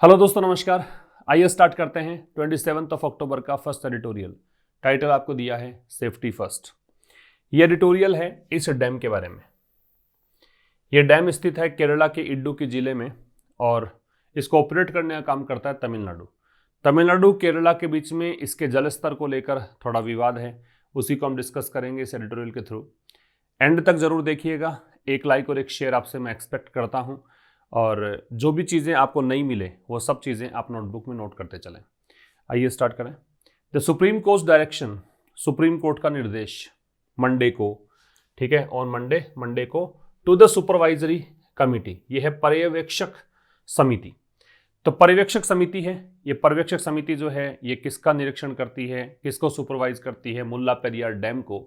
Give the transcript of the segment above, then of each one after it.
Hello दोस्तों, नमस्कार। आइए स्टार्ट करते हैं 27 अक्टूबर का फर्स्ट एडिटोरियल। टाइटल आपको दिया है सेफ्टी फर्स्ट। ये एडिटोरियल है इस डैम के बारे में। ये डैम स्थित है केरला के इडुक्की जिले में और इसको ऑपरेट करने का काम करता है तमिलनाडु। तमिलनाडु केरला के बीच में इसके जल स्तर को लेकर थोड़ा विवाद है, उसी को हम डिस्कस करेंगे इस एडिटोरियल के थ्रू। एंड तक जरूर देखिएगा। एक लाइक और एक शेयर आपसे मैं एक्सपेक्ट करता हूँ, और जो भी चीज़ें आपको नहीं मिले वो सब चीज़ें आप नोटबुक में नोट करते चलें। आइए स्टार्ट करें। The supreme court direction, supreme court का निर्देश मंडे को, ठीक है, ऑन मंडे को टू द सुपरवाइजरी कमिटी। ये है पर्यवेक्षक समिति। तो पर्यवेक्षक समिति है, ये पर्यवेक्षक समिति जो है ये किसका निरीक्षण करती है, किसको सुपरवाइज करती है? मुल्ला पेरियार डैम को।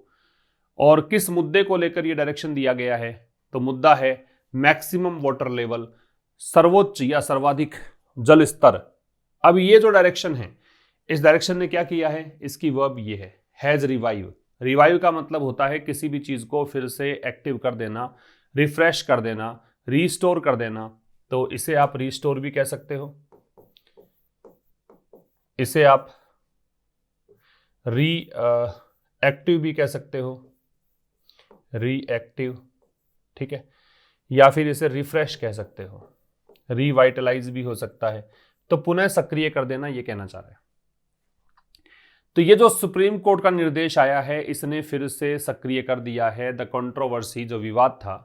और किस मुद्दे को लेकर ये डायरेक्शन दिया गया है? तो मुद्दा है मैक्सिमम वाटर लेवल, सर्वोच्च या सर्वाधिक जल स्तर। अब ये जो डायरेक्शन है, इस डायरेक्शन ने क्या किया है? इसकी वर्ब ये है हैज रिवाइव। रिवाइव का मतलब होता है किसी भी चीज को फिर से एक्टिव कर देना, रिफ्रेश कर देना, रीस्टोर कर देना। तो इसे आप रीस्टोर भी कह सकते हो, इसे आप एक्टिव भी कह सकते हो, रीएक्टिव, ठीक है, या फिर इसे रिफ्रेश कह सकते हो, रिवाइटलाइज भी हो सकता है। तो पुनः सक्रिय कर देना, ये कहना चाह रहे हैं। तो ये जो सुप्रीम कोर्ट का निर्देश आया है, इसने फिर से सक्रिय कर दिया है द कंट्रोवर्सी, जो विवाद था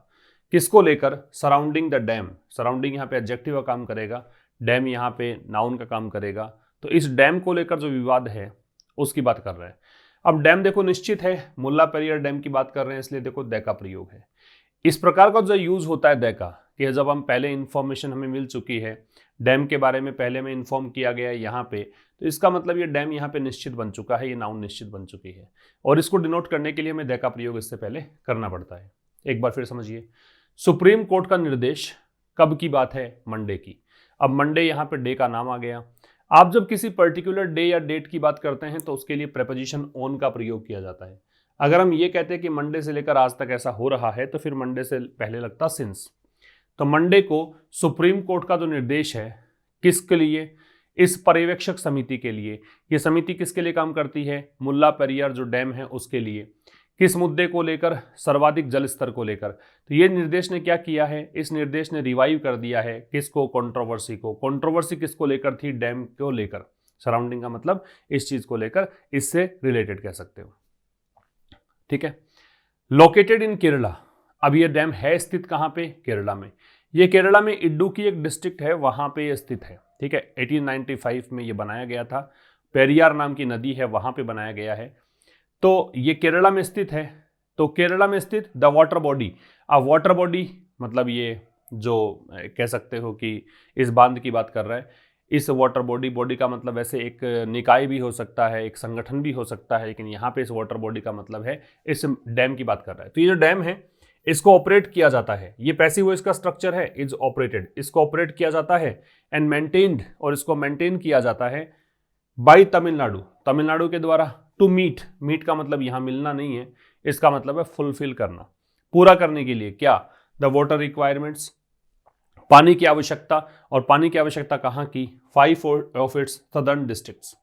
किसको लेकर? Surrounding the dam. सराउंडिंग यहाँ पे एडजेक्टिव का काम करेगा, डैम यहाँ पे नाउन का काम करेगा। तो इस डैम को लेकर जो विवाद है उसकी बात कर रहे हैं। अब डैम देखो निश्चित है, मुल्ला पेरियार डैम की बात कर रहे हैं, इसलिए देखो द का प्रयोग है। इस प्रकार का जो यूज होता है द का, कि जब हम पहले इंफॉर्मेशन हमें मिल चुकी है डैम के बारे में, पहले में इन्फॉर्म किया गया है यहाँ पे, तो इसका मतलब ये डैम यहाँ पे निश्चित बन चुका है, ये नाउन निश्चित बन चुकी है, और इसको डिनोट करने के लिए हमें द का प्रयोग इससे पहले करना पड़ता है। एक बार फिर समझिए, सुप्रीम कोर्ट का निर्देश कब की बात है? मंडे की। अब मंडे यहाँ पे डे का नाम आ गया। आप जब किसी पर्टिकुलर डे या डेट की बात करते हैं तो उसके लिए प्रेपोजिशन ऑन का प्रयोग किया जाता है। अगर हम ये कहते हैं कि मंडे से लेकर आज तक ऐसा हो रहा है, तो फिर मंडे से पहले लगता सिंस। तो मंडे को सुप्रीम कोर्ट का जो निर्देश है, किसके लिए? इस पर्यवेक्षक समिति के लिए। ये समिति किसके लिए काम करती है? मुल्ला पेरियार जो डैम है उसके लिए। किस मुद्दे को लेकर? सर्वाधिक जल स्तर को लेकर। तो ये निर्देश ने क्या किया है? इस निर्देश ने रिवाइव कर दिया है किसको? कंट्रोवर्सी को। कंट्रोवर्सी किसको लेकर थी? डैम को लेकर। सराउंडिंग का मतलब इस चीज को लेकर, इससे रिलेटेड कह सकते हो, ठीक है। Located in Kerala. अब ये डैम है स्थित कहाँ पे? केरला में। ये केरला में इडुक्की एक डिस्ट्रिक्ट है, वहां पे ये स्थित है, ठीक है। 1895 में ये बनाया गया था। पेरियार नाम की नदी है, वहां पे बनाया गया है। तो ये केरला में स्थित है। तो केरला में स्थित द वाटर बॉडी। अब वाटर बॉडी मतलब ये जो कह सकते हो कि इस बांध की बात कर रहा है। इस वाटर बॉडी, बॉडी का मतलब वैसे एक निकाय भी हो सकता है, एक संगठन भी हो सकता है, लेकिन यहाँ पे इस वाटर बॉडी का मतलब है इस डैम की बात कर रहा है। तो ये जो डैम है इसको ऑपरेट किया जाता है, ये पैसिव वॉइस का स्ट्रक्चर है, इज ऑपरेटेड। इसको ऑपरेट किया जाता है एंड मेंटेन्ड, और इसको मेंटेन किया जाता है बाय तमिलनाडु, तमिलनाडु के द्वारा। टू मीट, मीट का मतलब यहाँ मिलना नहीं है, इसका मतलब है फुलफिल करना, पूरा करने के लिए। क्या? द वाटर रिक्वायरमेंट्स, पानी की आवश्यकता। और पानी की आवश्यकता कहाँ की? 5 ऑफ इट्स सदर्न डिस्ट्रिक्ट्स,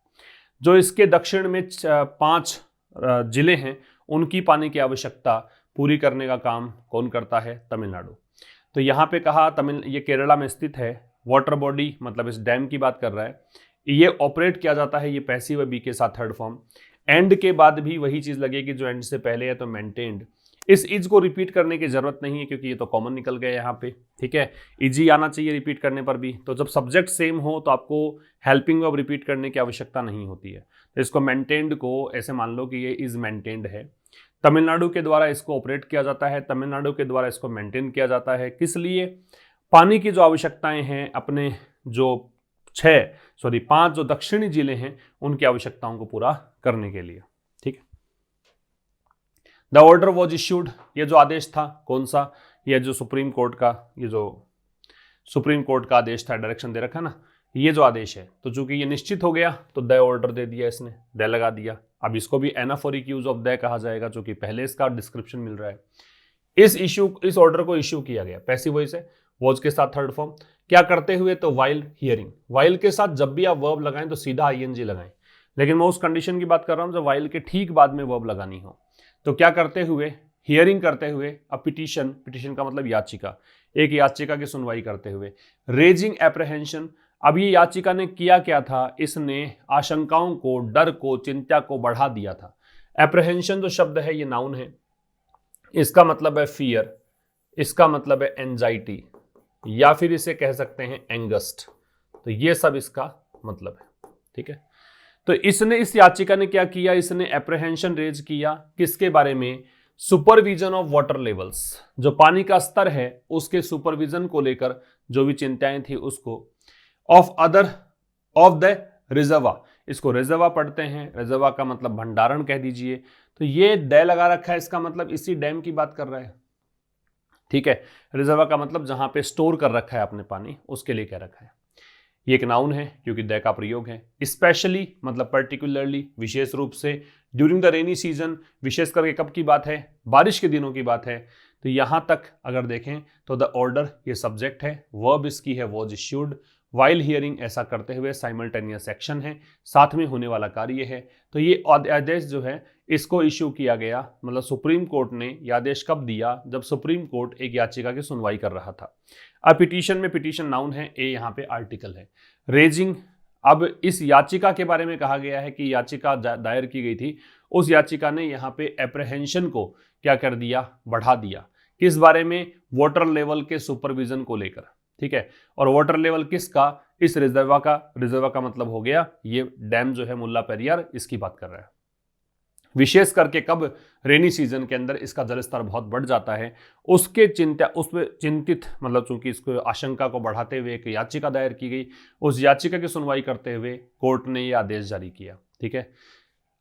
जो इसके दक्षिण में 5 जिले हैं, उनकी पानी की आवश्यकता पूरी करने का काम कौन करता है? तमिलनाडु। तो यहाँ पे कहा ये केरला में स्थित है। वाटर बॉडी मतलब इस डैम की बात कर रहा है। ये ऑपरेट किया जाता है, ये पैसिव है, बी के साथ थर्ड फॉर्म। एंड के बाद भी वही चीज लगेगी जो एंड से पहले है, तो मेंटेन्ड। इस इज को रिपीट करने की जरूरत नहीं है क्योंकि ये तो कॉमन निकल गया यहाँ पे, ठीक है। इजी आना चाहिए रिपीट करने पर भी। तो जब सब्जेक्ट सेम हो तो आपको हेल्पिंग वर्ब रिपीट करने की आवश्यकता नहीं होती है। तो इसको मेंटेन्ड को ऐसे मान लो कि ये इज मेंटेन्ड है। तमिलनाडु के द्वारा इसको ऑपरेट किया जाता है, तमिलनाडु के द्वारा इसको मेंटेन किया जाता है। किस लिए? पानी की जो आवश्यकताएं हैं अपने जो 5 जो दक्षिणी जिले हैं उनकी आवश्यकताओं को पूरा करने के लिए, ठीक है। द ऑर्डर वॉज इश्यूड, ये जो आदेश था कौन सा? ये जो सुप्रीम कोर्ट का, ये जो सुप्रीम कोर्ट का आदेश था, डायरेक्शन दे रखा ना, ये जो आदेश है, तो चूंकि ये निश्चित हो गया तो द ऑर्डर दे दिया इसने, द लगा दिया। अब इसको भी एनाफोरिक यूज ऑफ द कहा जाएगा, जो कि पहले इसका डिस्क्रिप्शन मिल रहा है। इस ऑर्डर को इश्यू किया गया, पैसिव वॉइस है, वॉज के साथ थर्ड फॉर्म, क्या करते हुए, तो वाइल हियरिंग। वाइल के साथ जब भी आप वर्ब लगाएं तो सीधा आईएनजी लगाएं, लेकिन मैं उस कंडीशन की बात कर रहा हूं जब वाइल के ठीक बाद में वर्ब लगानी हो। तो क्या करते हुए, हियरिंग करते हुए, अ पिटीशन, पिटीशन का मतलब याचिका, एक याचिका की सुनवाई करते हुए। रेजिंग एप्रहेंशन, अब ये याचिका ने किया क्या था, इसने आशंकाओं को, डर को, चिंता को बढ़ा दिया था। एप्रहेंशन जो शब्द है ये नाउन है, इसका मतलब है फियर, इसका मतलब है एंजाइटी, या फिर इसे कह सकते हैं एंगस्ट। तो ये सब इसका मतलब है, ठीक है। तो इसने, इस याचिका ने क्या किया, इसने एप्रहेंशन रेज किया किसके बारे में, सुपरविजन ऑफ वाटर लेवल्स, जो पानी का स्तर है उसके सुपरविजन को लेकर जो भी चिंताएं थी उसको, ऑफ अदर, ऑफ द रिजर्वा, इसको रिजर्वा पढ़ते हैं, रिजर्वा का मतलब भंडारण कह दीजिए। तो ये द लगा रखा है, इसका मतलब इसी डैम की बात कर रहा है, ठीक है। रिजर्वा का मतलब जहां पे स्टोर कर रखा है आपने पानी, उसके लिए कह रखा है। ये एक नाउन है क्योंकि द का प्रयोग है। स्पेशली मतलब पर्टिकुलरली, विशेष रूप से, ड्यूरिंग द रेनी सीजन, विशेष करके कब की बात है, बारिश के दिनों की बात है। तो यहां तक अगर देखें तो द ऑर्डर ये सब्जेक्ट है, वर्ब इसकी है वॉज इश्यूड, वाइल हियरिंग ऐसा करते हुए साइमल्टेनियस एक्शन है, साथ में होने वाला कार्य है। तो ये आदेश जो है इसको इश्यू किया गया, मतलब सुप्रीम कोर्ट ने ये आदेश कब दिया, जब सुप्रीम कोर्ट एक याचिका की सुनवाई कर रहा था। अब पिटीशन में, पिटीशन नाउन है, ए यहाँ पे आर्टिकल है। रेजिंग, अब इस याचिका के बारे में कहा गया है कि याचिका दायर की गई थी, उस याचिका ने यहाँ पे एप्रहेंशन को क्या कर दिया, बढ़ा दिया। किस बारे में, वाटर लेवल के सुपरविजन को लेकर, ठीक है। और वाटर लेवल किसका, इस रिजर्वा का। रिजर्वा का मतलब हो गया ये डैम जो है मुल्ला पेरियार, इसकी बात कर रहा है। विशेष करके कब, रेनी सीजन के अंदर इसका जलस्तर बहुत बढ़ जाता है, उसके चिंता, उसमें चिंतित, मतलब चूंकि इसको आशंका को बढ़ाते हुए एक याचिका दायर की गई, उस याचिका की सुनवाई करते हुए कोर्ट ने यह आदेश जारी किया, ठीक है।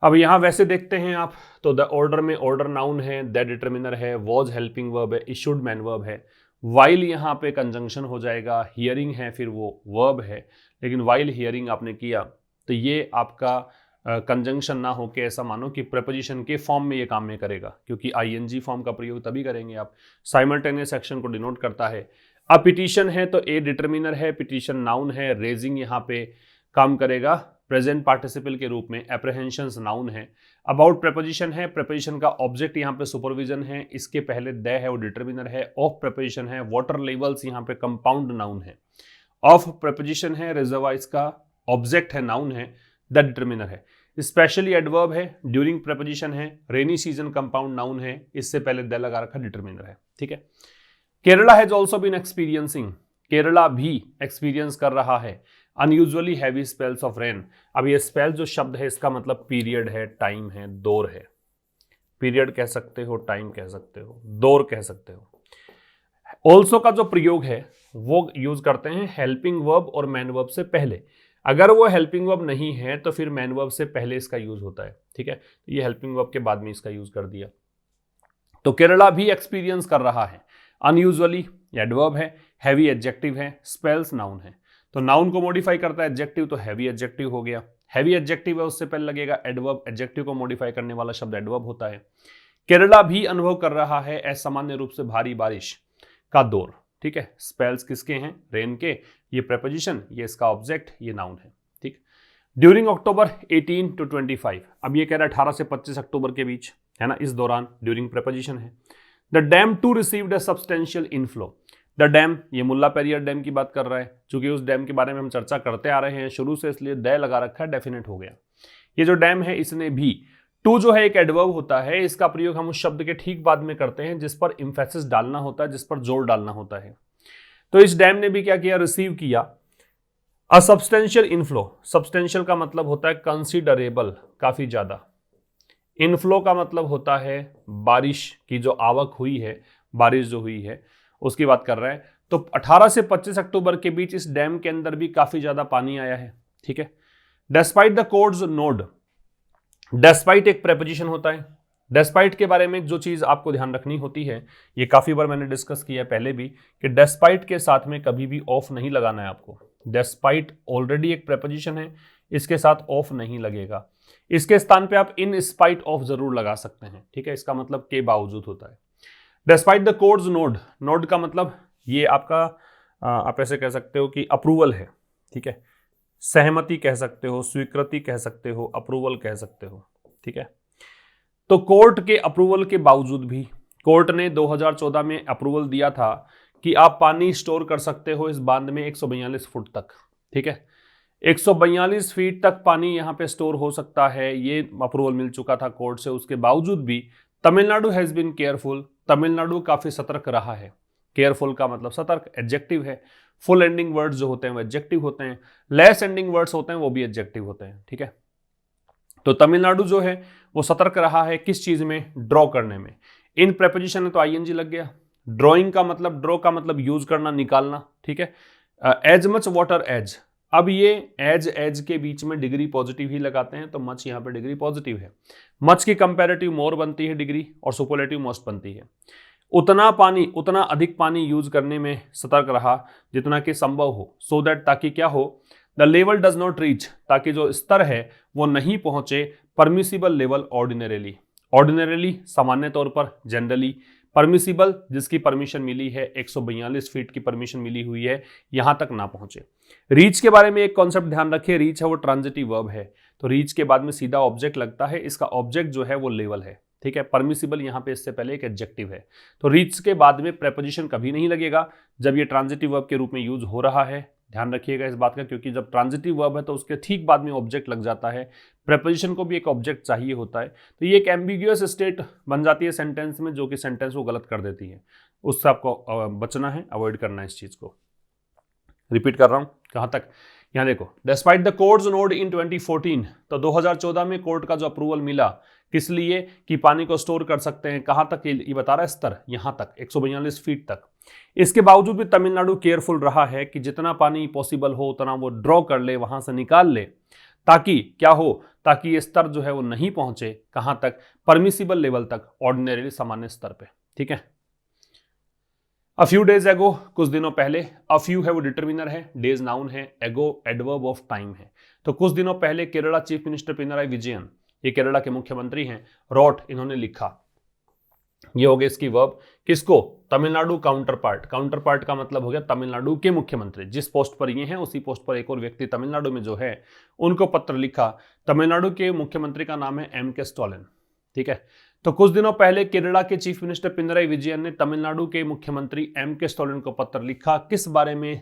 अब यहां वैसे देखते हैं आप तो द ऑर्डर में ऑर्डर नाउन है, द डिटर्मिनर है, वॉज हेल्पिंग वर्ब है, इशूड मैन वर्ब है, वाइल यहाँ पे कंजंक्शन हो जाएगा, हियरिंग है फिर वो वर्ब है, लेकिन वाइल हियरिंग आपने किया तो ये आपका कंजंक्शन ना हो के ऐसा मानो कि प्रेपोजिशन के फॉर्म में ये काम में करेगा, क्योंकि आईएनजी फॉर्म का प्रयोग तभी करेंगे आप। साइमल्टेनियस एक्शन को डिनोट करता है। अब पिटीशन है तो ए डिटर्मिनर है, पिटीशन नाउन है, रेजिंग यहाँ पे काम करेगा प्रेजेंट पार्टिसिपल के रूप में, एप्रहेंशंस नाउन है। अबाउट प्रेपोजिशन है, प्रेपोजिशन का ऑब्जेक्ट यहाँ पे सुपरविजन है, इसके पहले द है वो डिटर्मिनर है। ऑफ प्रेपोजिशन है, वाटर लेवल्स यहाँ पे कंपाउंड नाउन है। ऑफ प्रेपोजिशन है, रिजर्वा इसका ऑब्जेक्ट है, नाउन है, द डिटर्मिनर है। स्पेशली एडवर्ब है, ड्यूरिंग प्रेपोजिशन है, रेनी सीजन कंपाउंड नाउन है, इससे पहले द लगा रखा डिटर्मिनर है, ठीक है। Kerala has also been experiencing, Kerala भी एक्सपीरियंस कर रहा है unusually heavy spells of rain. अब ये स्पेल जो शब्द है इसका मतलब पीरियड है, टाइम है, दौर है। पीरियड कह सकते हो, टाइम कह सकते हो, दौर कह सकते हो। ऑल्सो का जो प्रयोग है वो यूज करते हैं हेल्पिंग वर्ब और मैन वर्ब से पहले। अगर वो हेल्पिंग वर्ब नहीं है तो फिर मैन वर्ब से पहले इसका यूज होता है, ठीक है। ये हेल्पिंग वर्ब के बाद में इसका यूज कर दिया। तो केरला भी एक्सपीरियंस कर रहा है। अनयूजुअली एडवर्ब है, हैवी एडजेक्टिव है, स्पेल्स नाउन है। तो नाउन को मॉडिफाई करता है एडजेक्टिव, तो हैवी एडजेक्टिव हो गया। हैवी एडजेक्टिव है, उससे पहले लगेगा एडवर्ब, एडजेक्टिव को मॉडिफाई करने वाला शब्द एडवर्ब होता है। केरला भी अनुभव कर रहा है असामान्य रूप से भारी बारिश का दौर, ठीक है। स्पेल्स किसके हैं, रेन के, ये प्रेपोजिशन, ये इसका ऑब्जेक्ट, ये नाउन है, ठीक। ड्यूरिंग अक्टूबर 18 to 25, अब ये कह रहा है 18 से 25 अक्टूबर के बीच, है ना, इस दौरान, ड्यूरिंग प्रेपोजिशन है। The dam too received a substantial inflow. The dam, ये मुल्ला पेरियार डैम की बात कर रहा है, चूंकि उस डैम के बारे में हम चर्चा करते आ रहे हैं शुरू से, इसलिए द लगा रखा है, डेफिनेट हो गया। ये जो डैम है इसने भी, टू जो है एक एडवर्ब होता है, इसका प्रयोग हम उस शब्द के ठीक बाद में करते हैं जिस पर इंफेसिस डालना होता है, जिस पर जोर डालना होता है। तो इस डैम ने भी क्या किया, रिसीव किया अ सब्सटेंशियल इनफ्लो। सब्सटेंशियल का मतलब होता है कंसीडरेबल, काफी ज्यादा। इनफ्लो का मतलब होता है बारिश की जो आवक हुई है, बारिश जो हुई है उसकी बात कर रहा है। तो 18 से 25 अक्टूबर के बीच इस डैम के अंदर भी काफी ज्यादा पानी आया है, ठीक है। Despite the courts node, despite एक प्रेपोजिशन होता है। डेस्पाइट के बारे में जो चीज आपको ध्यान रखनी होती है, ये काफी बार मैंने डिस्कस किया है पहले भी, कि डेस्पाइट के साथ में कभी भी ऑफ नहीं लगाना है आपको। डेस्पाइट ऑलरेडी एक प्रेपोजिशन है, इसके साथ ऑफ नहीं लगेगा। इसके स्थान पे आप इन स्पाइट ऑफ जरूर लगा सकते हैं, ठीक है, इसका मतलब के बावजूद होता है। Despite the courts node, node का मतलब ये आपका आप ऐसे कह सकते हो कि अप्रूवल है, ठीक है, सहमति कह सकते हो, स्वीकृति कह सकते हो, अप्रूवल कह सकते हो, ठीक है। तो कोर्ट के अप्रूवल के बावजूद भी कोर्ट ने 2014 में अप्रूवल दिया था कि आप पानी स्टोर कर सकते हो इस बांध में 142 फुट तक, ठीक है, 142 फीट तक पानी यहां पे स्टोर हो सकता है, ये अप्रूवल मिल चुका था कोर्ट से। उसके बावजूद भी Tamil Nadu has been careful, Tamil Nadu काफी सतर्क रहा है। केयरफुल का मतलब सतर्क, एडजेक्टिव है। फुल एंडिंग वर्ड्स जो होते हैं वो एडजेक्टिव होते हैं, लेस एंडिंग वर्ड्स होते हैं वो भी एडजेक्टिव होते हैं, ठीक है। तो तमिलनाडु जो है वो सतर्क रहा है किस चीज में, ड्रॉ करने में। इन प्रेपोजिशन में तो आईएनजी लग गया। ड्रॉइंग का मतलब, ड्रॉ का मतलब यूज करना, निकालना, ठीक है। एज मच वाटर एज, अब ये एज के बीच में डिग्री पॉजिटिव ही लगाते हैं, तो मच यहां पे डिग्री पॉजिटिव है। मच की कंपैरेटिव मोर बनती है डिग्री, और सुपरलेटिव मोस्ट बनती है। उतना पानी, उतना अधिक पानी यूज करने में सतर्क रहा जितना कि संभव हो, सो दैट, ताकि क्या हो, the level does not reach, ताकि जो स्तर है वो नहीं पहुंचे परमिसिबल लेवल ऑर्डिनरीली। ऑर्डिनरीली सामान्य तौर पर, जनरली, परमिसिबल जिसकी परमिशन मिली है, 142 फीट की परमिशन मिली हुई है, यहां तक ना पहुंचे। रीच के बारे में एक कॉन्सेप्ट ध्यान रखिए, रीच है वो ट्रांजिटिव वर्ब है, तो रीच के बाद में सीधा ऑब्जेक्ट लगता है, इसका ऑब्जेक्ट जो है वो लेवल है, ठीक है। परमिसिबल यहां पे इससे पहले एक एडजेक्टिव है, तो रीच के बाद में प्रेपोजिशन कभी नहीं लगेगा जब ये ट्रांजिटिव वर्ब के रूप में यूज हो रहा है। ध्यान रखिएगा इस बात का, क्योंकि जब ट्रांजिटिव वर्ब है तो उसके ठीक बाद में ऑब्जेक्ट लग जाता है, प्रेपोजिशन को भी एक ऑब्जेक्ट चाहिए होता है, तो ये एक एम्बिगुअस स्टेट बन जाती है सेंटेंस में, जो कि सेंटेंस को गलत कर देती है। उससे आपको बचना है, अवॉइड करना है इस चीज को। रिपीट कर रहा हूं, कहां तक, यहां देखो, despite the courts node in 2014, तो 2014 में कोर्ट का जो अप्रूवल मिला, किस लिए, कि पानी को स्टोर कर सकते हैं, कहां तक, ये बता रहा है स्तर, यहां तक 142 फीट तक। इसके बावजूद भी तमिलनाडु केयरफुल रहा है कि जितना पानी पॉसिबल हो उतना वो ड्रॉ कर ले, वहां से निकाल ले, ताकि क्या हो, ताकि ये स्तर जो है वो नहीं पहुंचे, कहां तक, परमिसिबल लेवल तक, ऑर्डिनरी सामान्य स्तर पे, ठीक है। अ फ्यू डेज एगो, कुछ दिनों पहले, अ फ्यू है वो डिटर्मिनर है, डेज नाउन है, एगो एडवर्ब ऑफ टाइम है, तो कुछ दिनों पहले केरला चीफ मिनिस्टर पिनराई विजयन, ये केरला के मुख्यमंत्री हैं, रोट, इन्होंने लिखा, ये हो गया इसकी वर्ब, किसको, Tamil Nadu counter part. Counter part का मतलब हो गया तमिलनाडु के मुख्यमंत्री, जिस पोस्ट पर ये हैं उसी पोस्ट पर एक और व्यक्ति तमिलनाडु में जो है उनको पत्र लिखा। तमिलनाडु के मुख्यमंत्री का नाम है एम.के. स्टालिन, ठीक है। तो कुछ दिनों पहले केरला के चीफ मिनिस्टर पिनराई विजयन ने तमिलनाडु के मुख्यमंत्री एम.के. स्टालिन को पत्र लिखा, किस बारे में,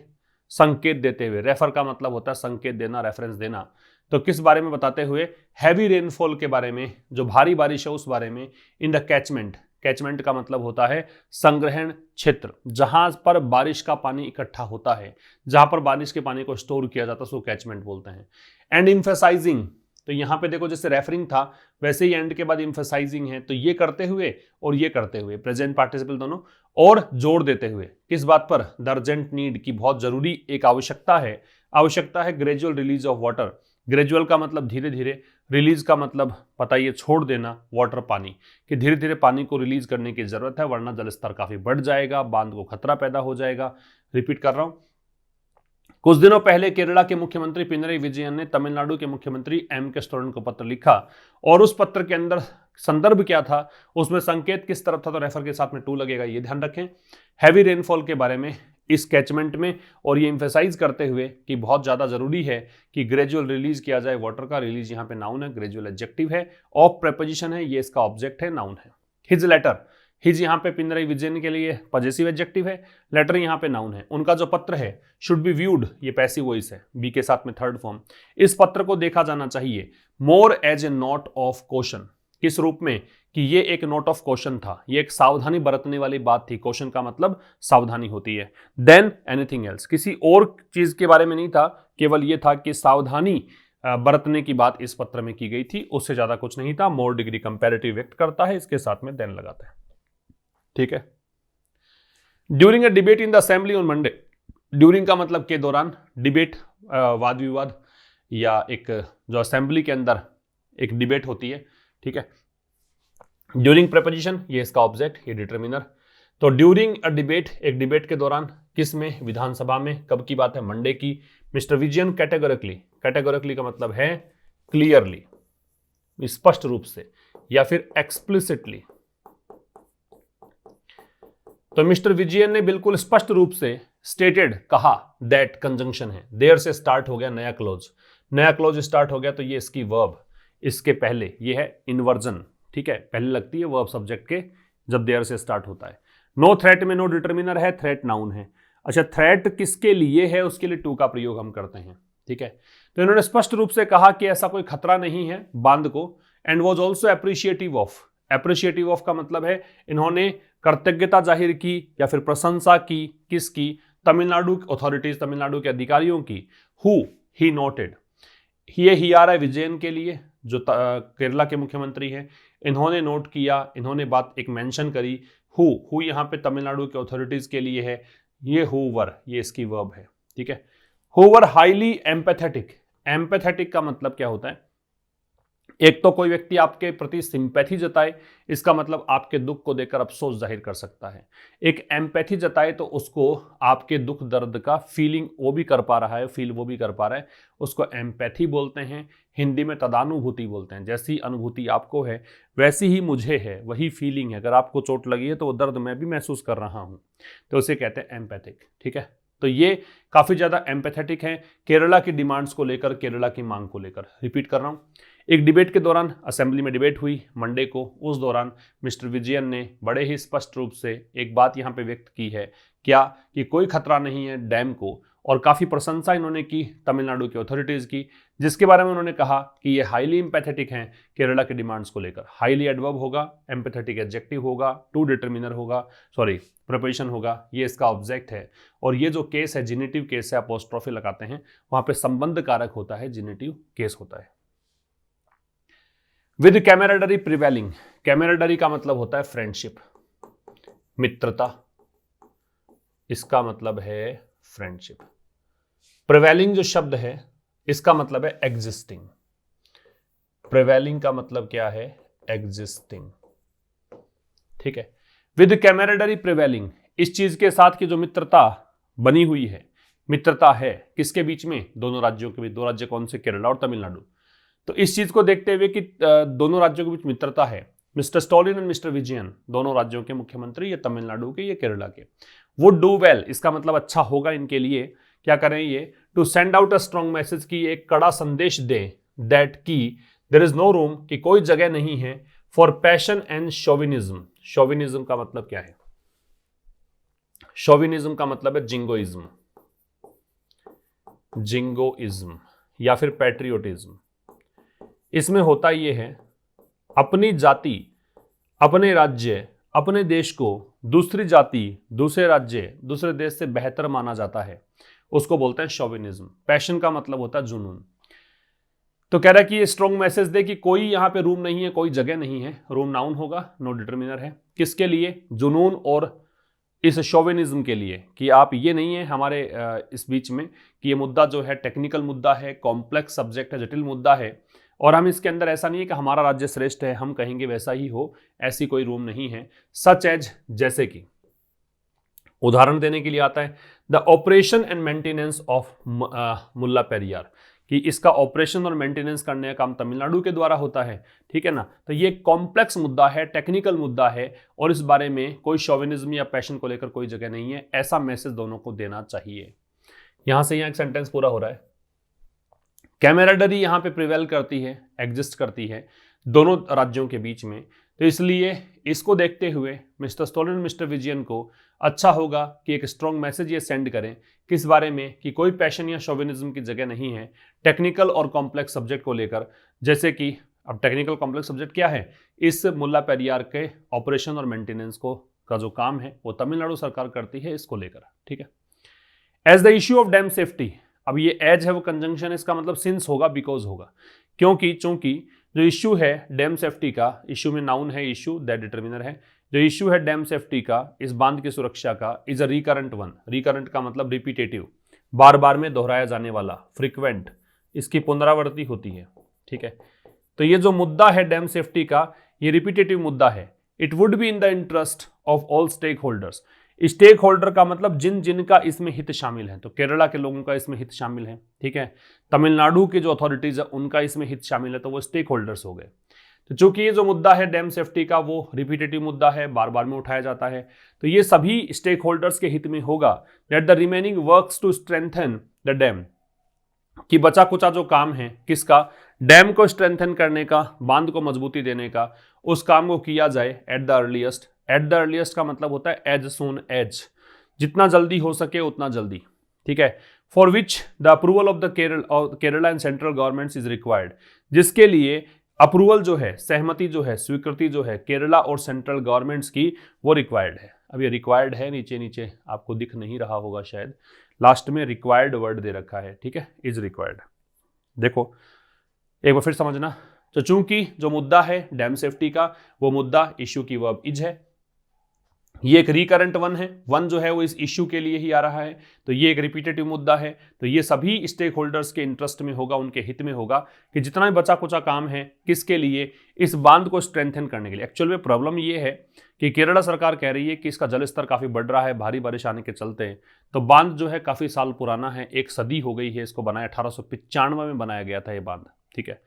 संकेत देते हुए। रेफर का मतलब होता है संकेत देना, रेफरेंस देना, तो किस बारे में बताते हुए, हैवी रेनफॉल के बारे में, जो भारी बारिश है उस बारे में, इन द कैचमेंट, कैचमेंट का मतलब होता है संग्रहण क्षेत्र, जहां पर बारिश का पानी इकट्ठा होता है, जहां पर बारिश के पानी को स्टोर किया जाता है उसको कैचमेंट बोलते हैं। एंड इम्फेसाइजिंग, तो यहां पे देखो जैसे रेफरिंग था वैसे ही एंड के बाद इम्फेसाइजिंग है, तो ये करते हुए और ये करते हुए, प्रेजेंट पार्टिसिपल दोनों, और जोर देते हुए किस बात पर, द अर्जेंट नीड, की बहुत जरूरी एक आवश्यकता है, आवश्यकता है gradual release of water. Gradual का मतलब धीरे धीरे, रिलीज का मतलब पता ही है छोड़ देना, वाटर पानी, कि धीरे धीरे पानी को रिलीज करने की जरूरत है, वरना जल स्तर काफी बढ़ जाएगा, बांध को खतरा पैदा हो जाएगा। रिपीट कर रहा हूं, कुछ दिनों पहले केरला के मुख्यमंत्री पिनराई विजयन ने तमिलनाडु के मुख्यमंत्री एम.के. स्टालिन को पत्र लिखा, और उस पत्र के अंदर संदर्भ क्या था, उसमें संकेत किस तरफ था, तो रेफर के साथ में टू लगेगा, ये ध्यान रखें। हैवी रेनफॉल के बारे में इस कैचमेंट में, और ये एम्फेसाइज करते हुए कि बहुत ज्यादा जरूरी है कि ग्रेजुअल रिलीज किया जाए वाटर का। रिलीज यहाँ पे नाउन है, ग्रेजुअल एडजेक्टिव है, ऑफ प्रेपोजिशन है, ये इसका ऑब्जेक्ट है, नाउन है। हिज लेटर, हिज यहाँ पे पिनराई विजयन के लिए पॉजेसिव एडजेक्टिव है, लेटर यहाँ पे नाउन है। उनका जो पत्र है शुड बी व्यूड, ये पैसिव वॉइस है, बी के साथ में थर्ड फॉर्म। इस पत्र को देखा जाना चाहिए more as a note of question, किस रूप में, कि ये एक नोट ऑफ क्वेश्चन था, ये एक सावधानी बरतने वाली बात थी, क्वेश्चन का मतलब सावधानी होती है, देन एनीथिंग एल्स, किसी और चीज के बारे में नहीं था, केवल ये था कि सावधानी बरतने की बात इस पत्र में की गई थी, उससे ज्यादा कुछ नहीं था। मोर डिग्री कंपैरेटिव व्यक्त करता है, इसके साथ में देन लगाता है, ठीक है। During a debate in the assembly on Monday, during का मतलब के दौरान, डिबेट वाद विवाद, या एक जो असेंबली के अंदर एक डिबेट होती है, ठीक है। ड्यूरिंग प्रेपोजिशन, ये इसका ऑब्जेक्ट, ये डिटर्मिनर। तो ड्यूरिंग अ डिबेट, एक डिबेट के दौरान, किस में, विधानसभा में, कब की बात है, मंडे की। मिस्टर विजयन कैटेगोरिकली, कैटेगोरिकली का मतलब है क्लियरली, स्पष्ट रूप से, या फिर एक्सप्लिसिटली। तो मिस्टर विजयन ने बिल्कुल स्पष्ट रूप से स्टेटेड कहा, दैट कंजंक्शन है, देयर से स्टार्ट हो गया नया क्लोज स्टार्ट हो गया तो ये इसकी वर्ब, इसके पहले ये है इन्वर्जन, ठीक है, पहले लगती है वर्ब सब्जेक्ट के जब देयर से स्टार्ट होता है। नो थ्रेट में नो डिटर्मिनर है, थ्रेट नाउन है। अच्छा, थ्रेट किसके लिए है, उसके लिए टू का प्रयोग हम करते हैं, ठीक है। तो इन्होंने स्पष्ट रूप से कहा कि ऐसा कोई खतरा नहीं है बांध को, and was also appreciative of का मतलब है इन्होंने कृतज्ञता जाहिर की या फिर प्रशंसा की, किसकी, तमिलनाडु अथॉरिटीज, तमिलनाडु के अधिकारियों की। हु ही नोटेड, ये ही आ रहा है विजयन के लिए जो केरला के मुख्यमंत्री हैं, इन्होंने नोट किया, इन्होंने बात एक मेंशन करी। हु यहाँ पे तमिलनाडु के अथॉरिटीज के लिए है, ये हुवर ये इसकी वर्ब है, ठीक है। हुवर हाईली एम्पैथेटिक का मतलब क्या होता है, एक तो कोई व्यक्ति आपके प्रति सिंपैथी जताए, इसका मतलब आपके दुख को देखकर अफसोस जाहिर कर सकता है। एक एम्पैथी जताए तो उसको आपके दुख दर्द का फीलिंग वो भी कर पा रहा है, फील वो भी कर पा रहा है, उसको एम्पैथी बोलते हैं। हिंदी में तदानुभूति बोलते हैं, जैसी अनुभूति आपको है वैसी ही मुझे है, वही फीलिंग है। अगर आपको चोट लगी है तो वो दर्द मैं भी महसूस कर रहा हूँ, तो उसे कहते हैं एम्पैथिक, ठीक है। तो ये काफ़ी ज़्यादा एम्पैथेटिक है केरला की डिमांड्स को लेकर, केरला की मांग को लेकर। रिपीट कर रहा हूँ, एक डिबेट के दौरान असेंबली में डिबेट हुई मंडे को, उस दौरान मिस्टर विजयन ने बड़े ही स्पष्ट रूप से एक बात यहाँ पे व्यक्त की है, क्या कि कोई खतरा नहीं है डैम को, और काफ़ी प्रशंसा इन्होंने की तमिलनाडु की अथॉरिटीज़ की, जिसके बारे में उन्होंने कहा कि ये हाईली एम्पैथेटिक हैं केरला के डिमांड्स को लेकर। हाईली एडवर्ब होगा, एम्पैथेटिक एडजेक्टिव होगा, टू डिटर्मिनर होगा, प्रिपोजिशन होगा, ये इसका ऑब्जेक्ट है। और ये जो केस है जिनेटिव केस है, अपोस्ट्रोफी लगाते हैं, वहां पे संबंध कारक होता है, जिनेटिव केस होता है। विद कैमराडरी प्रिवेलिंग, कैमराडरी का मतलब होता है फ्रेंडशिप, मित्रता, इसका मतलब है फ्रेंडशिप। प्रिवेलिंग जो शब्द है इसका मतलब है एग्जिस्टिंग, प्रिवेलिंग का मतलब क्या है, एग्जिस्टिंग, ठीक है। विद कैमराडरी प्रिवेलिंग, इस चीज के साथ की जो मित्रता बनी हुई है, मित्रता है किसके बीच में, दोनों राज्यों के बीच। दो राज्य कौन से, केरला और तमिलनाडु। तो इस चीज को देखते हुए कि दोनों राज्यों के बीच मित्रता है, mister Stalin and mister Vijayan, दोनों राज्यों के मुख्यमंत्री, ये तमिलनाडु के ये केरला के, वुड डू वेल, इसका मतलब अच्छा होगा इनके लिए, क्या करें ये, to send out a strong message, की एक कड़ा संदेश दें, दैट की देयर इज नो रूम, कि कोई जगह नहीं है, for passion and chauvinism. Chauvinism का मतलब क्या है, शोविनिज्म का मतलब है जिंगोइज्म, जिंगोइज्म या फिर पैट्रियोटिज्म। इसमें होता यह है, अपनी जाति, अपने राज्य, अपने देश को दूसरी जाति, दूसरे राज्य, दूसरे देश से बेहतर माना जाता है, उसको बोलते हैं शोविनिज्म। पैशन का मतलब होता है जुनून। तो कह रहा है कि ये स्ट्रॉन्ग मैसेज दे कि कोई यहाँ पे रूम नहीं है, कोई जगह नहीं है, रूम नाउन होगा, नो डिटर्मिनर है, किसके लिए, जुनून और इस शोविनिज्म के लिए, कि आप ये नहीं है हमारे इस बीच में कि ये मुद्दा जो है टेक्निकल मुद्दा है, कॉम्प्लेक्स सब्जेक्ट है, जटिल मुद्दा है, और हम इसके अंदर ऐसा नहीं है कि हमारा राज्य श्रेष्ठ है, हम कहेंगे वैसा ही हो, ऐसी कोई रूम नहीं है। सच एज, जैसे कि, उदाहरण देने के लिए आता है the operation and maintenance of Mullaperiyar, कि इसका ऑपरेशन और मेंटेनेंस करने का काम तमिलनाडु के द्वारा होता है, ठीक है ना। तो ये कॉम्प्लेक्स मुद्दा है, टेक्निकल मुद्दा है, और इस बारे में कोई शोविनिज्म या पैशन को लेकर कोई जगह नहीं है, ऐसा मैसेज दोनों को देना चाहिए। यहां से यहां एक सेंटेंस पूरा हो रहा है। कैमराडरी यहां पे प्रिवेल करती है, एग्जिस्ट करती है दोनों राज्यों के बीच में, तो इसलिए इसको देखते हुए मिस्टर स्टॉलिन, मिस्टर विजयन को अच्छा होगा कि एक स्ट्रॉन्ग मैसेज ये सेंड करें, किस बारे में, कि कोई पैशन या शोविनिज्म की जगह नहीं है टेक्निकल और कॉम्प्लेक्स सब्जेक्ट को लेकर। जैसे कि अब टेक्निकल कॉम्प्लेक्स सब्जेक्ट क्या है, इस मुल्ला पेरियार के ऑपरेशन और मेंटेनेंस को का जो काम है वो तमिलनाडु सरकार करती है, इसको लेकर, ठीक है। As the issue of dam safety, अब ये एज है वो कंजंक्शन, इसका मतलब सिंस होगा, बिकॉज होगा, क्योंकि चूंकि जो इश्यू है डैम सेफ्टी का, इश्यू में नाउन है इश्यू, दैट डिटर्मिनर है, जो इश्यू है डैम सेफ्टी का, इस बांध की सुरक्षा का, is a recurrent one. Recurrent का मतलब रिपीटेटिव, बार बार में दोहराया जाने वाला, फ्रीक्वेंट, इसकी पुनरावृत्ति होती है, ठीक है। तो ये जो मुद्दा है डैम सेफ्टी का, ये रिपीटेटिव मुद्दा है। It would be in the interest of all stakeholders, stakeholder का मतलब जिन जिनका इसमें हित शामिल है, तो केरला के लोगों का इसमें हित शामिल है, ठीक है। तमिलनाडु के जो अथॉरिटीज है उनका इसमें हित शामिल है, तो वो स्टेक होल्डर्स हो गए। तो चूंकि ये जो मुद्दा है डैम सेफ्टी का वो रिपीटेटिव मुद्दा है, बार बार में उठाया जाता है, तो ये सभी स्टेक होल्डर्स के हित में होगा that the remaining works to strengthen the dam, कि बचा कुचा जो काम है किसका, डैम को स्ट्रेंथन करने का, बांध को मजबूती देने का, उस काम को किया जाए at the earliest. At the earliest का मतलब होता है एज सून एज, जितना जल्दी हो सके उतना जल्दी, ठीक है। For which the approval of the Kerala and central governments is required, जिसके लिए अप्रूवल जो है, सहमति जो है, स्वीकृति जो है केरला और सेंट्रल गवर्नमेंट्स की वो रिक्वायर्ड है। अब ये रिक्वायर्ड है, नीचे नीचे आपको दिख नहीं रहा होगा शायद, लास्ट में रिक्वायर्ड वर्ड दे रखा है, ठीक है, इज रिक्वायर्ड। देखो एक बार फिर समझना, तो चूंकि जो मुद्दा है डैम सेफ्टी का वो मुद्दा इश्यू की वर्ब इज है, ये एक रिकरेंट वन है, वन जो है वो इस इश्यू के लिए ही आ रहा है, तो ये एक रिपीटेटिव मुद्दा है, तो ये सभी स्टेक होल्डर्स के इंटरेस्ट में होगा, उनके हित में होगा कि जितना भी बचा कुचा काम है किसके लिए, इस बांध को स्ट्रेंथन करने के लिए। एक्चुअल में प्रॉब्लम ये है कि केरला सरकार कह रही है कि इसका जल स्तर काफी बढ़ रहा है भारी बारिश आने के चलते, तो बांध जो है काफी साल पुराना है, 1 सदी हो गई है इसको बनाया, 1895 में बनाया गया था ये बांध, ठीक है,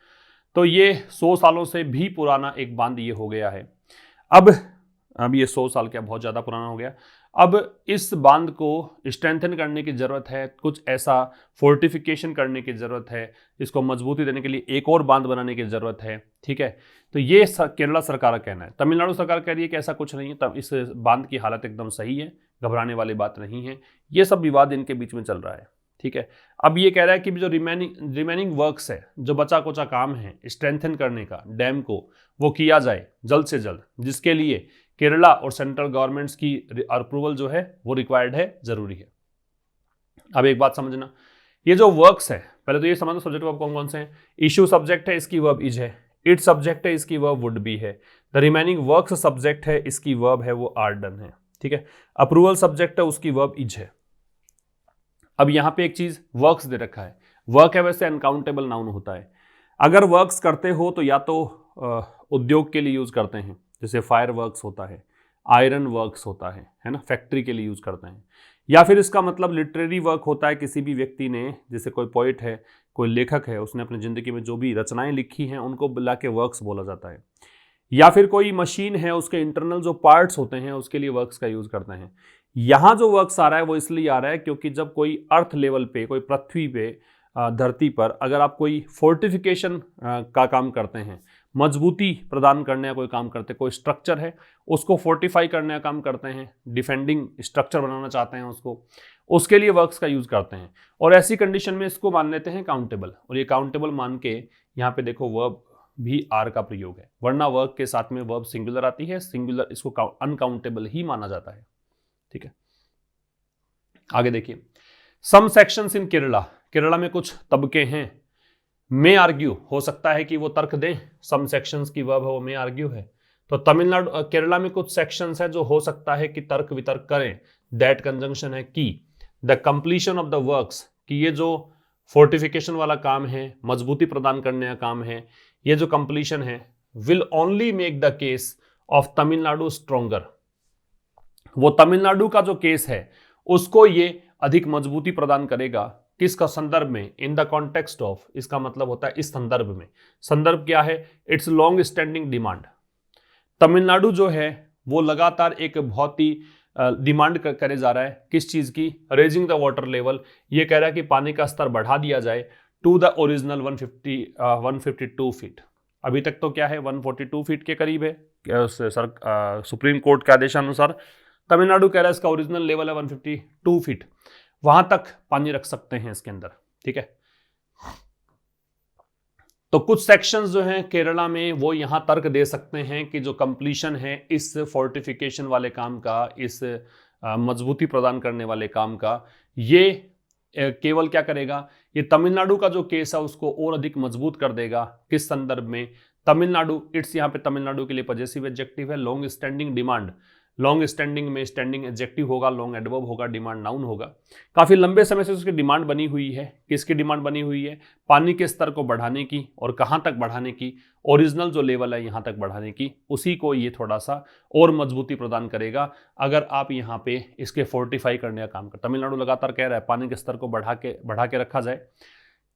तो ये 100 सालों से भी पुराना एक बांध ये हो गया है। अब ये 100 साल क्या बहुत ज़्यादा पुराना हो गया। अब इस बांध को स्ट्रेंथन करने की ज़रूरत है, कुछ ऐसा फोर्टिफिकेशन करने की ज़रूरत है, इसको मजबूती देने के लिए एक और बांध बनाने की ज़रूरत है, ठीक है। तो ये केरला सरकार का कहना है। तमिलनाडु सरकार कह रही है कि ऐसा कुछ नहीं है, तब इस बांध की हालत एकदम सही है, घबराने वाली बात नहीं है। ये सब विवाद इनके बीच में चल रहा है, ठीक है। अब ये कह रहा है कि जो रिमेनिंग वर्क्स है, जो बचा कुचा काम है स्ट्रेंथन करने का डैम को, वो किया जाए जल्द से जल्द, जिसके लिए केरला और सेंट्रल गवर्नमेंट्स की अप्रूवल जो है वो रिक्वायर्ड है, जरूरी है। अब एक बात समझना, ये जो वर्क्स है, पहले तो ये समझो सब्जेक्ट वर्ब कौन कौन से हैं। इशू सब्जेक्ट है, इसकी वर्ब इज है। इट सब्जेक्ट है, इसकी वर्ब वुड बी है। द रिमेनिंग वर्क्स सब्जेक्ट है, इसकी वर्ब है वो आर डन है, ठीक है। अप्रूवल सब्जेक्ट है, उसकी वर्ब इज है। अब यहां पे एक चीज वर्क्स दे रखा है, वर्क है वैसे अनकाउंटेबल नाउन होता है। अगर वर्क्स करते हो तो या तो उद्योग के लिए यूज करते हैं, जैसे फायर वर्क्स होता है, आयरन वर्क्स होता है ना, फैक्ट्री के लिए यूज करते हैं, या फिर इसका मतलब लिटरेरी वर्क होता है, किसी भी व्यक्ति ने, जैसे कोई पोइट है, कोई लेखक है, उसने अपनी जिंदगी में जो भी रचनाएं लिखी हैं उनको बुला के वर्क्स बोला जाता है। या फिर कोई मशीन है, उसके इंटरनल जो पार्ट्स होते हैं उसके लिए वर्क्स का यूज करते हैं। यहां जो वर्क्स आ रहा है वो इसलिए आ रहा है क्योंकि जब कोई अर्थ लेवल पे, कोई पृथ्वी पे, धरती पर अगर आप कोई फोर्टिफिकेशन का काम करते हैं, मजबूती प्रदान करने का कोई काम करते हैं, कोई स्ट्रक्चर है उसको फोर्टिफाई करने का काम करते हैं, डिफेंडिंग स्ट्रक्चर बनाना चाहते हैं उसको, उसके लिए वर्क्स का यूज करते हैं। और ऐसी कंडीशन में इसको मान लेते हैं काउंटेबल, और ये काउंटेबल मान के यहाँ पे देखो वर्ब भी आर का प्रयोग है, वरना वर्ब के साथ में वर्ब सिंगुलर आती है, सिंगुलर इसको अनकाउंटेबल ही माना जाता है, ठीक है। आगे देखिए, सम सेक्शंस इन केरला, केरला में कुछ तबके हैं, मे आर्ग्यू, हो सकता है कि वो तर्क दें, सम सेक्शंस की वर्ब है वो मे आर्ग्यू है। तो तमिलनाडु केरला में कुछ सेक्शंस है जो हो सकता है कि तर्क वितर्क करें, दैट कंजंक्शन है कि the completion of the works, कि ये जो फोर्टिफिकेशन वाला काम है, मजबूती प्रदान करने का काम है, ये जो कंप्लीशन है, will only make the case of Tamil Nadu stronger, वो तमिलनाडु का जो केस है उसको ये अधिक मजबूती प्रदान करेगा। किसका संदर्भ में, इन द कॉन्टेक्स्ट ऑफ, इसका मतलब होता है इस संदर्भ में। संदर्भ क्या है, it's long standing demand. Tamil Nadu जो है वो लगातार एक बहुत ही डिमांड करे जा रहा है, किस चीज की, रेजिंग द वाटर लेवल, ये कह रहा है कि पानी का स्तर बढ़ा दिया जाए टू द ओरिजिनल 152 फीट। अभी तक तो क्या है 142 फीट के करीब है, सुप्रीम कोर्ट के आदेशानुसार। तमिलनाडु कह रहा है इसका ओरिजिनल लेवल है 152 फीट, वहां तक पानी रख सकते हैं इसके अंदर, ठीक है। तो कुछ सेक्शंस जो हैं केरला में वो यहां तर्क दे सकते हैं कि जो कंप्लीशन है इस फोर्टिफिकेशन वाले काम का, इस मजबूती प्रदान करने वाले काम का, ये केवल क्या करेगा, ये तमिलनाडु का जो केस है उसको और अधिक मजबूत कर देगा। किस संदर्भ में, तमिलनाडु, इट्स यहां पे तमिलनाडु के लिए पॉजेसिव एडजेक्टिव है, long standing demand, long standing में स्टैंडिंग एडजेक्टिव होगा, लॉन्ग एडवर्ब होगा, डिमांड नाउन होगा। काफी लंबे समय से उसकी डिमांड बनी हुई है, किसकी डिमांड बनी हुई है, पानी के स्तर को बढ़ाने की, और कहां तक बढ़ाने की, ओरिजिनल जो लेवल है यहां तक बढ़ाने की, उसी को ये थोड़ा सा और मजबूती प्रदान करेगा अगर आप यहाँ पे इसके फोर्टिफाई करने का काम कर। तमिलनाडु लगातार कह रहा है पानी के स्तर को बढ़ा के रखा जाए।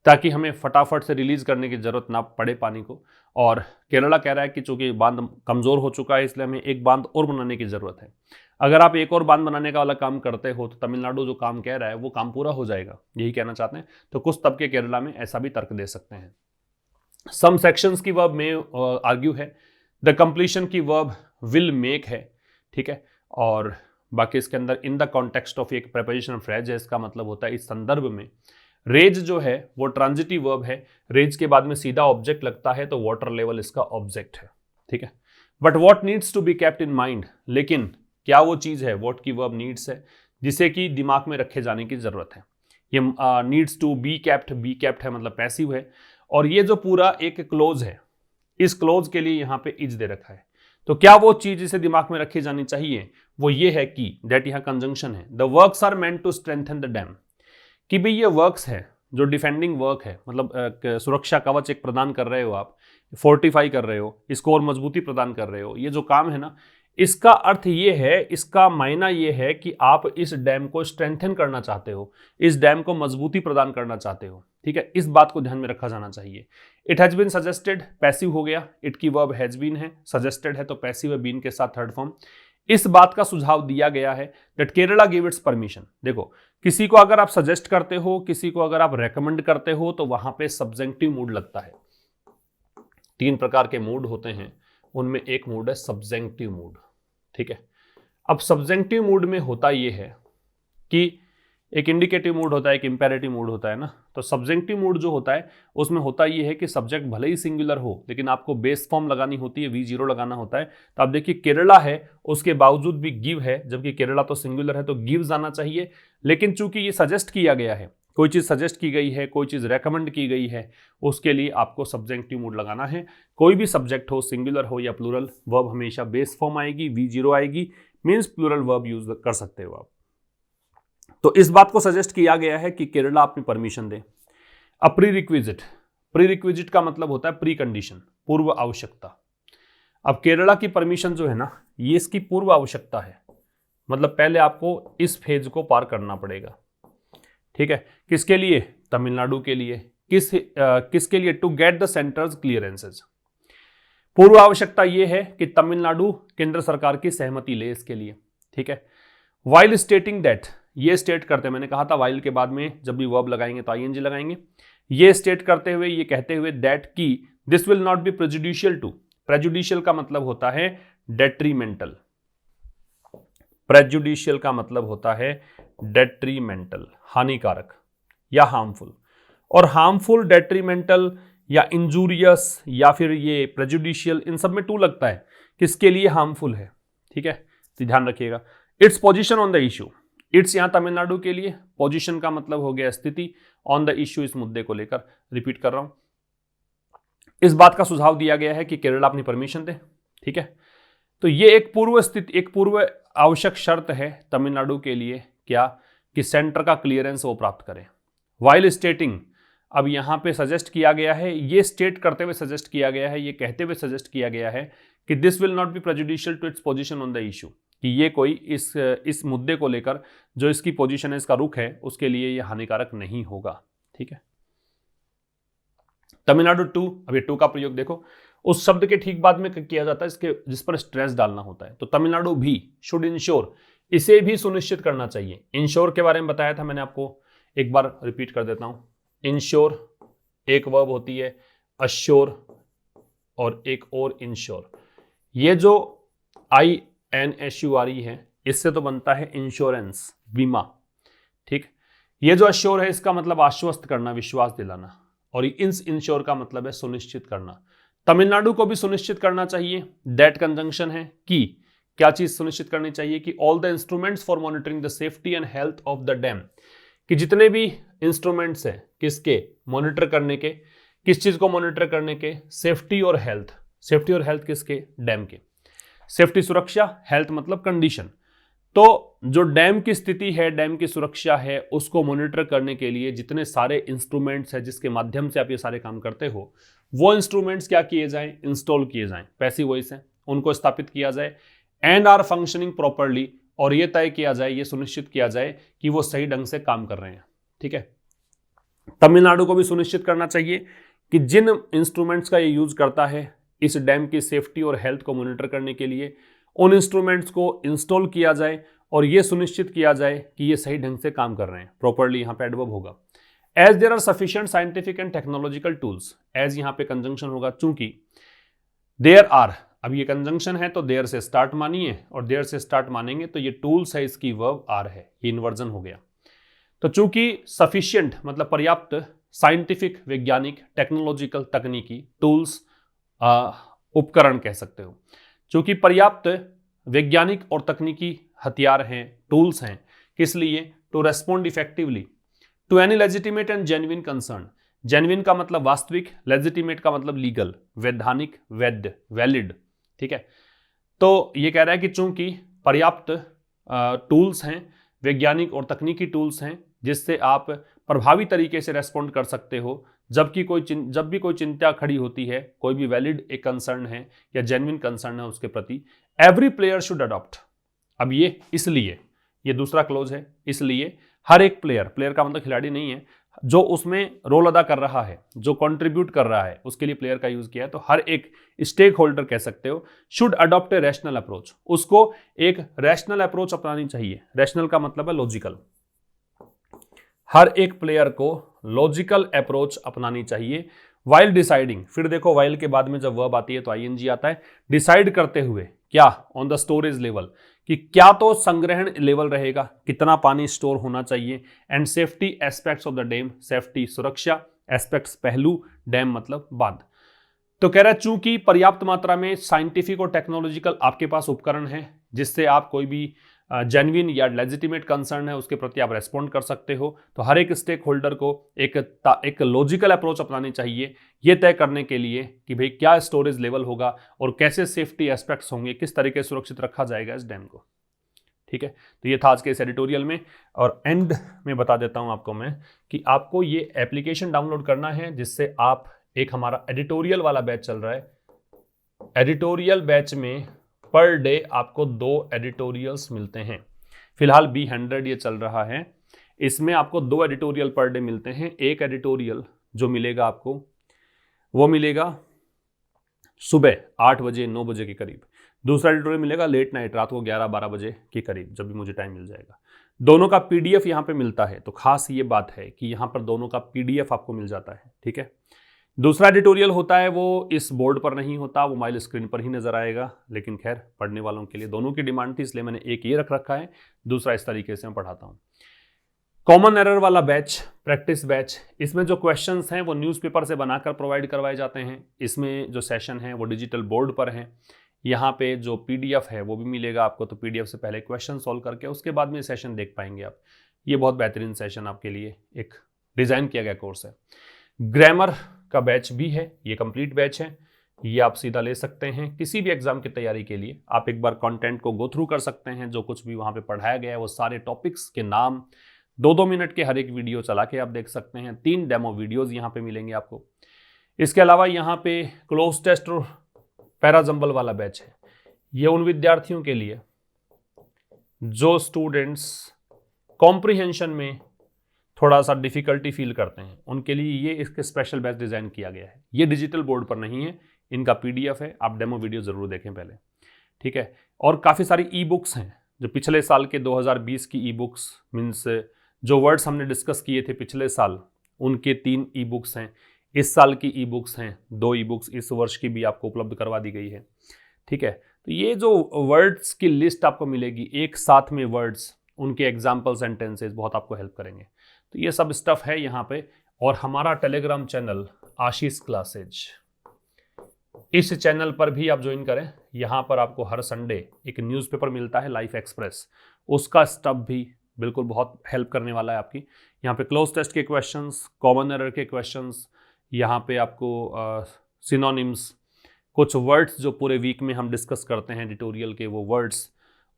ताकि हमें फटाफट से रिलीज करने की जरूरत ना पड़े पानी को। और केरला कह रहा है कि चूंकि बांध कमजोर हो चुका है इसलिए हमें एक बांध और बनाने की जरूरत है। अगर आप एक और बांध बनाने का वाला काम करते हो तो तमिलनाडु जो काम कह रहा है वो काम पूरा हो जाएगा, यही कहना चाहते हैं। तो कुछ तबके केरला में ऐसा भी तर्क दे सकते हैं। सम सेक्शंस की वर्ब में आर्ग्यू है, द कंप्लीशन की वर्ब विल मेक है, ठीक है। और बाकी इसके अंदर इन द कॉन्टेक्स्ट ऑफ एक प्रेपोजिशन फ्रेज है, इसका मतलब होता है इस संदर्भ में। रेज जो है वो ट्रांजिटिव वर्ब है, रेज के बाद में सीधा ऑब्जेक्ट लगता है तो वाटर लेवल इसका ऑब्जेक्ट है, ठीक है। But what needs to be kept in mind, लेकिन क्या वो चीज है, वॉट की वर्ब नीड्स है जिसे कि दिमाग में रखे जाने की जरूरत है। ये नीड्स टू बी केप्ट है मतलब पैसिव है। और ये जो पूरा एक क्लोज है, इस क्लोज के लिए यहां पे इज दे रखा है। तो क्या वो चीज जिसे दिमाग में रखी जानी चाहिए वो ये है कि दैट यहां कंजंक्शन है, the works are meant to strengthen the dam, कि भाई ये वर्क्स है जो डिफेंडिंग वर्क है, मतलब सुरक्षा कवच एक प्रदान कर रहे हो आप, फोर्टिफाई कर रहे हो, इसको और मजबूती प्रदान कर रहे हो, ये जो काम है ना, इसका अर्थ ये है, इसका मायना ये है कि आप इस डैम को स्ट्रेंथन करना चाहते हो, इस डैम को मजबूती प्रदान करना चाहते हो, ठीक है। इस बात को ध्यान में रखा जाना चाहिए। It has been suggested, passive हो गया, इट की वर्ब हैज बीन है, सजेस्टेड है तो पैसिव है, बीन के साथ थर्ड फॉर्म। इस बात का सुझाव दिया गया है that Kerala give its permission. देखो, किसी को अगर आप सजेस्ट करते हो, किसी को अगर आप रेकमेंड करते हो तो वहां पे सब्जेक्टिव मूड लगता है। 3 प्रकार के मूड होते हैं, उनमें एक मूड है सब्जेक्टिव मूड, ठीक है। अब सब्जेक्टिव मूड में होता यह है कि एक इंडिकेटिव मूड होता है, एक इंपेरेटिव मूड होता है ना। तो सब्जेक्टिव मूड जो होता है उसमें होता यह है कि सब्जेक्ट भले ही सिंगुलर हो लेकिन आपको बेस फॉर्म लगानी होती है, V0 लगाना होता है। तो आप देखिए केरला है उसके बावजूद भी गिव है, जबकि केरला तो सिंगुलर है तो गिव जाना चाहिए। लेकिन चूंकि ये सजेस्ट किया गया है, कोई चीज सजेस्ट की गई है, कोई चीज रेकमेंड की गई है, उसके लिए आपको सब्जेक्टिव मूड लगाना है। कोई भी सब्जेक्ट हो, सिंगुलर हो या प्लूरल, वर्ब हमेशा बेस फॉर्म आएगी, V0 आएगी, मीन्स प्लूरल वर्ब यूज कर सकते हो आप। तो इस बात को सजेस्ट किया गया है कि केरला अपनी परमिशन दे। अब प्री रिक्विजिट का मतलब होता है प्री कंडीशन, पूर्व आवश्यकता। अब केरला की परमिशन जो है ना, ये इसकी पूर्व आवश्यकता है, मतलब पहले आपको इस फेज को पार करना पड़ेगा, ठीक है। किसके लिए? तमिलनाडु के लिए। किसके लिए? To get the centre's clearances. पूर्व आवश्यकता यह है कि तमिलनाडु केंद्र सरकार की सहमति ले इसके लिए, ठीक है। वाइल स्टेटिंग दैट, ये स्टेट करते, मैंने कहा था वाइल के बाद में जब भी वर्ब लगाएंगे तो आईएनजी लगाएंगे। ये स्टेट करते हुए, ये कहते हुए दैट की this will not be prejudicial to. Prejudicial का मतलब होता है डेट्रीमेंटल, प्रेजुडिशियल का मतलब होता है डेट्रीमेंटल, हानिकारक या हार्मफुल। और हार्मफुल, डेट्रीमेंटल या इंजूरियस या फिर ये प्रेजुडिशियल, इन सब में टू लगता है, किसके लिए हार्मफुल है, ठीक है। तो ध्यान रखिएगा। It's position on the issue, it's यहां तमिलनाडु के लिए, पोजीशन का मतलब हो गया स्थिति, ऑन द इश्यू इस मुद्दे को लेकर, रिपीट कर रहा हूं। इस बात का सुझाव दिया गया है कि केरला अपनी परमिशन दे, ठीक है। तो ये एक पूर्व स्थिति, एक पूर्व आवश्यक शर्त है तमिलनाडु के लिए, क्या कि सेंटर का क्लियरेंस वो प्राप्त करें। वाइल स्टेटिंग, अब यहां पे सजेस्ट किया गया है, ये स्टेट करते हुए सजेस्ट किया गया है, ये कहते हुए सजेस्ट किया गया है कि this will not be prejudicial to its position on the issue, कि ये कोई इस मुद्दे को लेकर जो इसकी पोजीशन है, इसका रुख है, उसके लिए ये हानिकारक नहीं होगा, ठीक है। तमिलनाडु टू, अब ये टू का प्रयोग देखो, उस शब्द के ठीक बाद में किया जाता है इसके जिस पर स्ट्रेस डालना होता है। तो तमिलनाडु भी, शुड इंश्योर, इसे भी सुनिश्चित करना चाहिए। इंश्योर के बारे में बताया था मैंने आपको, एक बार रिपीट कर देता हूं। इंश्योर एक वर्ब होती है, अश्योर और एक और इंश्योर। ये जो INSURE है, इससे तो बनता है इंश्योरेंस, बीमा, ठीक। ये जो अश्योर है इसका मतलब आश्वस्त करना, विश्वास दिलाना, और इंश्योर का मतलब है सुनिश्चित करना। तमिलनाडु को भी सुनिश्चित करना चाहिए, दैट कंजंक्शन है कि क्या चीज सुनिश्चित करनी चाहिए कि all the instruments for monitoring the safety and health of the dam, कि जितने भी इंस्ट्रूमेंट्स हैं किसके मॉनिटर करने के, किस चीज को मॉनिटर करने के, सेफ्टी और हेल्थ। सेफ्टी और हेल्थ किसके? डैम के। सेफ्टी सुरक्षा, हेल्थ मतलब कंडीशन। तो जो डैम की स्थिति है, डैम की सुरक्षा है, उसको मॉनिटर करने के लिए जितने सारे इंस्ट्रूमेंट्स हैं जिसके माध्यम से आप ये सारे काम करते हो, वो इंस्ट्रूमेंट्स क्या किए जाएं? इंस्टॉल किए जाएं, पैसिव वॉइस है, उनको स्थापित किया जाए, एंड आर फंक्शनिंग प्रॉपरली, और ये तय किया जाए, ये सुनिश्चित किया जाए कि वो सही ढंग से काम कर रहे हैं, ठीक है। तमिलनाडु को भी सुनिश्चित करना चाहिए कि जिन इंस्ट्रूमेंट्स का ये यूज करता है इस डैम की सेफ्टी और हेल्थ को मॉनिटर करने के लिए, उन इंस्ट्रूमेंट्स को इंस्टॉल किया जाए और ये सुनिश्चित किया जाए कि ये सही ढंग से काम कर रहे हैं प्रॉपरली। यहां पे एडवर्ब होगा। As there are sufficient scientific and technological tools, as यहां पे कंजंक्शन होगा, चूंकि देयर आर, अब ये कंजंक्शन है तो देयर से स्टार्ट मानिए और देयर से स्टार्ट मानेंगे तो ये टूल्स है, इसकी वर्ब आर है, ये इन्वर्जन हो गया। तो चूंकि सफिशिएंट मतलब पर्याप्त, साइंटिफिक वैज्ञानिक, टेक्नोलॉजिकल तकनीकी, टूल्स उपकरण कह सकते हो, चूंकि पर्याप्त वैज्ञानिक और तकनीकी हथियार हैं, टूल्स हैं, किस लिए? To respond effectively to any legitimate and genuine concern. Genuine का मतलब वास्तविक, लेजिटिमेट का मतलब लीगल, वैधानिक, वैध, वैलिड, ठीक है। तो ये कह रहा है कि चूंकि पर्याप्त टूल्स हैं, वैज्ञानिक और तकनीकी टूल्स हैं, जिससे आप प्रभावी तरीके से रेस्पॉन्ड कर सकते हो जब भी कोई चिंता खड़ी होती है, कोई भी वैलिड एक कंसर्न है या जेन्युइन कंसर्न है उसके प्रति, एवरी प्लेयर शुड अडॉप्ट। अब ये इसलिए, ये दूसरा क्लोज है, इसलिए हर एक प्लेयर, प्लेयर का मतलब खिलाड़ी नहीं है, जो उसमें रोल अदा कर रहा है, जो कंट्रीब्यूट कर रहा है, उसके लिए प्लेयर का यूज किया है। तो हर एक स्टेक होल्डर कह सकते हो, should adopt a rational approach, उसको एक रैशनल अप्रोच अपनानी चाहिए। रैशनल का मतलब है लॉजिकल, हर एक प्लेयर को लॉजिकल अप्रोच अपनानी चाहिए। वाइल डिसाइडिंग, फिर देखो वाइल के बाद में जब वर्ब आती है तो आईएनजी आता है, डिसाइड करते हुए, क्या? ऑन द स्टोरेज लेवल, कि क्या तो संग्रहण लेवल रहेगा, कितना पानी स्टोर होना चाहिए, and safety aspects of the dam, safety सुरक्षा, एस्पेक्ट्स पहलू, डैम मतलब बांध। तो कह रहा है चूंकि पर्याप्त मात्रा में साइंटिफिक और टेक्नोलॉजिकल आपके पास उपकरण है जिससे आप कोई भी जेन्युइन या लेजिटिमेट कंसर्न है उसके प्रति आप रेस्पॉन्ड कर सकते हो, तो हर एक स्टेक होल्डर को एक लॉजिकल अप्रोच अपनानी चाहिए ये तय करने के लिए कि भाई क्या स्टोरेज लेवल होगा और कैसे सेफ्टी एस्पेक्ट्स होंगे, किस तरीके से सुरक्षित रखा जाएगा इस डैम को। ठीक है, तो ये था आज के इस एडिटोरियल में। और एंड में बता देता हूं आपको मैं कि आपको ये एप्लीकेशन डाउनलोड करना है जिससे आप, एक हमारा एडिटोरियल वाला बैच चल रहा है, एडिटोरियल बैच में पर डे आपको 2 एडिटोरियल्स मिलते हैं। फिलहाल B100 ये चल रहा है, इसमें आपको 2 एडिटोरियल पर डे मिलते हैं। एक एडिटोरियल जो मिलेगा आपको वो मिलेगा सुबह 8 बजे 9 बजे के करीब, दूसरा एडिटोरियल मिलेगा लेट नाइट, रात को 11-12 बजे के करीब, जब भी मुझे टाइम मिल जाएगा। दोनों का PDF यहाँ पे मिलता है, तो खास ये बात है कि यहाँ पर दोनों का PDF आपको मिल जाता है। ठीक है, दूसरा एडिटोरियल होता है वो इस बोर्ड पर नहीं होता, वो मोबाइल स्क्रीन पर ही नजर आएगा, लेकिन खैर पढ़ने वालों के लिए दोनों की डिमांड थी इसलिए मैंने एक ये रख रखा है, दूसरा इस तरीके से मैं पढ़ाता हूँ। कॉमन एरर वाला बैच, प्रैक्टिस बैच, इसमें जो क्वेश्चंस हैं वो न्यूज़पेपर से बनाकर प्रोवाइड करवाए जाते हैं। इसमें जो सेशन है वो डिजिटल बोर्ड पर है। यहाँ पे जो PDF है वो भी मिलेगा आपको, तो PDF से पहले क्वेश्चन सॉल्व करके उसके बाद में सेशन देख पाएंगे आप। ये बहुत बेहतरीन सेशन आपके लिए एक डिज़ाइन किया गया कोर्स है। ग्रामर का बैच भी है, ये कंप्लीट बैच है, ये आप सीधा ले सकते हैं किसी भी एग्जाम की तैयारी के लिए। आप एक बार कंटेंट को गो थ्रू कर सकते हैं, जो कुछ भी वहाँ पे पढ़ाया गया है वो सारे टॉपिक्स के नाम 2-2 मिनट के हर एक वीडियो चला के आप देख सकते हैं। 3 डेमो वीडियोस यहाँ पे मिलेंगे आपको। इसके अलावा यहाँ पे क्लोज टेस्ट और पैराजंबल वाला बैच है, ये उन विद्यार्थियों के लिए जो स्टूडेंट्स कॉम्प्रिहेंशन में थोड़ा सा डिफिकल्टी फील करते हैं, उनके लिए ये इसके स्पेशल बैच डिज़ाइन किया गया है। ये डिजिटल बोर्ड पर नहीं है, इनका PDF है, आप डेमो वीडियो ज़रूर देखें पहले। ठीक है, और काफ़ी सारी ई-बुक्स हैं जो पिछले साल के 2020 की ई-बुक्स, मीन्स जो वर्ड्स हमने डिस्कस किए थे पिछले साल, उनके 3 ई-बुक्स हैं। इस साल की ई-बुक्स हैं 2 ई-बुक्स, इस वर्ष की भी आपको उपलब्ध करवा दी गई है। ठीक है, तो ये जो वर्ड्स की लिस्ट आपको मिलेगी एक साथ में, वर्ड्स, उनके एग्जाम्पल सेंटेंसेस बहुत आपको हेल्प करेंगे। तो ये सब स्टफ है यहाँ पे। और हमारा टेलीग्राम चैनल आशीष क्लासेज, इस चैनल पर भी आप ज्वाइन करें। यहाँ पर आपको हर संडे एक न्यूज़पेपर मिलता है लाइफ एक्सप्रेस, उसका स्टफ भी बिल्कुल बहुत हेल्प करने वाला है आपकी। यहाँ पे क्लोज टेस्ट के क्वेश्चंस, कॉमन एरर के क्वेश्चंस, यहाँ पे आपको सिनोनिम्स, कुछ वर्ड्स जो पूरे वीक में हम डिस्कस करते हैं एडिटोरियल के वो वर्ड्स,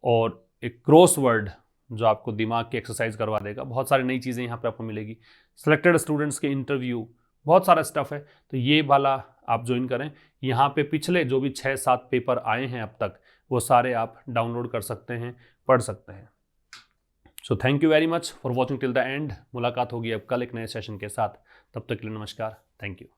और एक क्रॉस वर्ड जो आपको दिमाग की एक्सरसाइज करवा देगा। बहुत सारी नई चीज़ें यहाँ पे आपको मिलेगी, सिलेक्टेड स्टूडेंट्स के इंटरव्यू, बहुत सारा स्टफ है। तो ये वाला आप ज्वाइन करें। यहाँ पे पिछले जो भी 6-7 पेपर आए हैं अब तक, वो सारे आप डाउनलोड कर सकते हैं, पढ़ सकते हैं। So thank you very much for watching till the end. मुलाकात होगी अब कल एक नए सेशन के साथ, तब तक के लिए नमस्कार, थैंक यू।